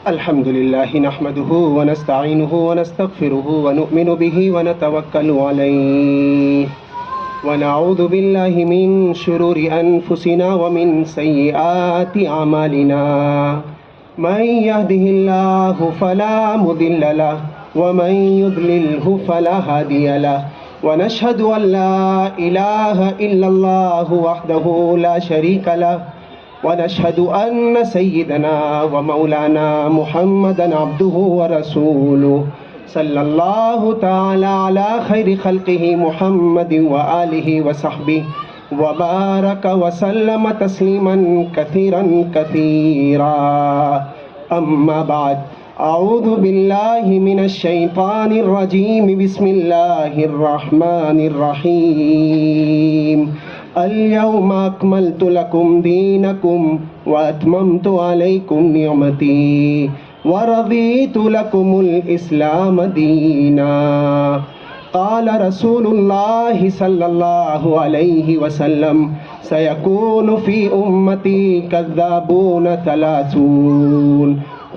الحمد لله نحمده ونستعينه ونستغفره ونؤمن به ونتوكل عليه ونعوذ بالله من شرور أنفسنا ومن سيئات أعمالنا من يهده الله فلا مضل له ومن يضلله فلا هادي له ونشهد أن لا إله إلا الله وحده لا شريك له ونشهد أن سيدنا ومولانا محمدا عبده ورسوله صلى الله تعالى على خير خلقه محمد وآله وصحبه وبارك وسلم تسليما كثيرا كثيرا. أما بعد، أعوذ بالله من الشيطان الرجيم. بسم الله الرحمن الرحيم. اليوم أكملت لكم دينكم وأتممت عليكم نعمتي ورضيت لكم الإسلام دينا. قال رسول الله صلى الله عليه وسلم: سيكون في أمتي كذابون ثلاثون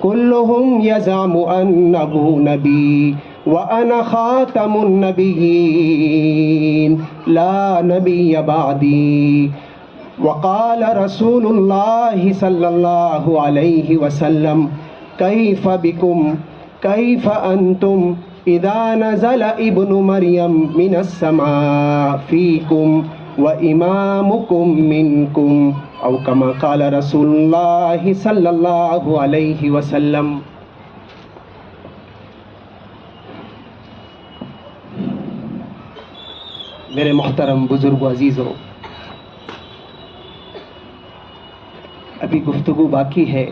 كلهم يزعم أنه نبي وأنا خاتم النبيين لا نبي بعدي. وقال رسول الله صلى الله عليه وسلم: كيف بكم كيف أنتم إذا نزل ابن مريم من السماء فيكم وإمامكم منكم، أو كما قال رسول الله صلی اللہ علیہ وسلم. میرے محترم بزرگ و عزیزوں، ابھی گفتگو باقی ہے.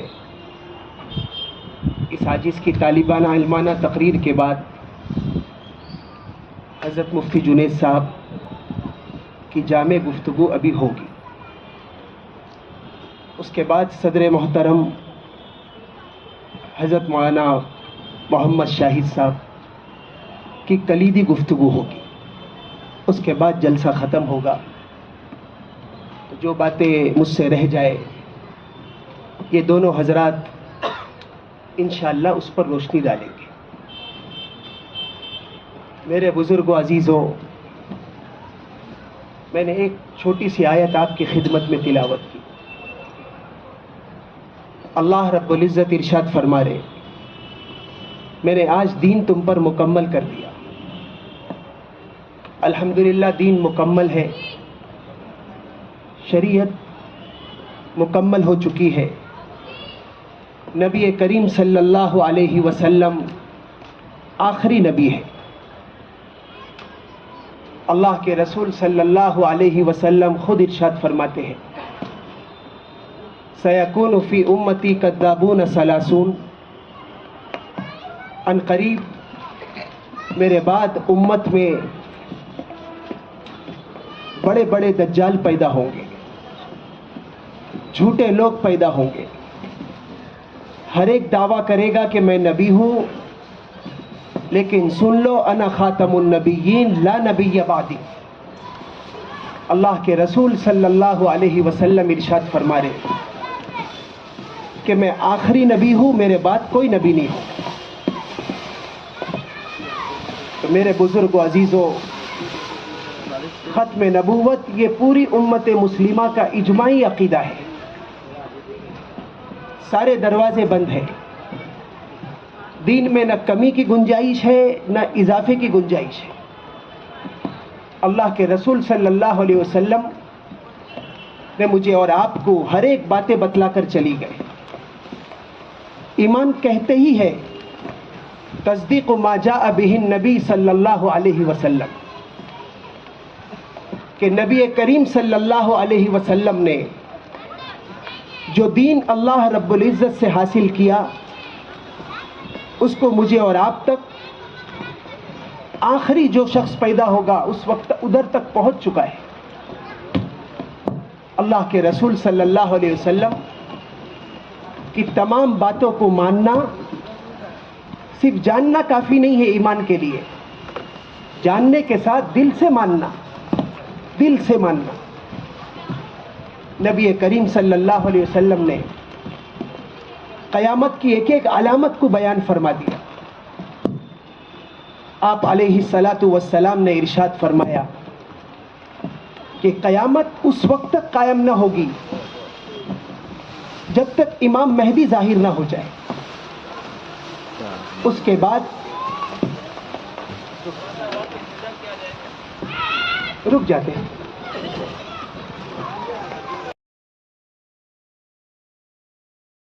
اس عاجز کی طالبانہ علمانہ تقریر کے بعد حضرت مفتی جنید صاحب کی جامع گفتگو ابھی ہوگی. اس کے بعد صدر محترم حضرت مولانا محمد شاہد صاحب کی کلیدی گفتگو ہوگی. اس کے بعد جلسہ ختم ہوگا. جو باتیں مجھ سے رہ جائے یہ دونوں حضرات انشاءاللہ اس پر روشنی ڈالیں گے. میرے بزرگ و عزیزوں، میں نے ایک چھوٹی سی آیت آپ کی خدمت میں تلاوت کی. اللہ رب العزت ارشاد فرما رہے: میں نے آج دین تم پر مکمل کر دیا. الحمدللہ دین مکمل ہے، شریعت مکمل ہو چکی ہے. نبی کریم صلی اللہ علیہ وسلم آخری نبی ہے. اللہ کے رسول صلی اللہ علیہ وسلم خود ارشاد فرماتے ہیں: سیکون فی امتی کذابون ثلاثون. ان قریب میرے بعد امت میں بڑے بڑے دجال پیدا ہوں گے، جھوٹے لوگ پیدا ہوں گے. ہر ایک دعویٰ کرے گا کہ میں نبی ہوں، لیکن سن لو انا خاتم النبیین لا نبی بعدی. اللہ کے رسول صلی اللہ علیہ وسلم ارشاد فرما رہے کہ میں آخری نبی ہوں، میرے بعد کوئی نبی نہیں ہوں. تو میرے بزرگ و عزیزوں، ختم نبوت یہ پوری امت مسلمہ کا اجماعی عقیدہ ہے. سارے دروازے بند ہیں. دین میں نہ کمی کی گنجائش ہے نہ اضافے کی گنجائش ہے. اللہ کے رسول صلی اللہ علیہ وسلم نے مجھے اور آپ کو ہر ایک باتیں بتلا کر چلی گئے. ایمان کہتے ہی ہے تصدیق ما جاء به النبی صلی اللہ علیہ وسلم، کہ نبی کریم صلی اللہ علیہ وسلم نے جو دین اللہ رب العزت سے حاصل کیا اس کو مجھے اور آپ تک، آخری جو شخص پیدا ہوگا اس وقت ادھر تک پہنچ چکا ہے. اللہ کے رسول صلی اللہ علیہ وسلم کی تمام باتوں کو ماننا، صرف جاننا کافی نہیں ہے ایمان کے لیے، جاننے کے ساتھ دل سے ماننا، دل سے ماننا. نبی کریم صلی اللہ علیہ وسلم نے قیامت کی ایک ایک علامت کو بیان فرما دیا. آپ علیہ الصلاۃ والسلام نے ارشاد فرمایا کہ قیامت اس وقت تک قائم نہ ہوگی جب تک امام مہدی ظاہر نہ ہو جائے. اس کے بعد رک جاتے ہیں.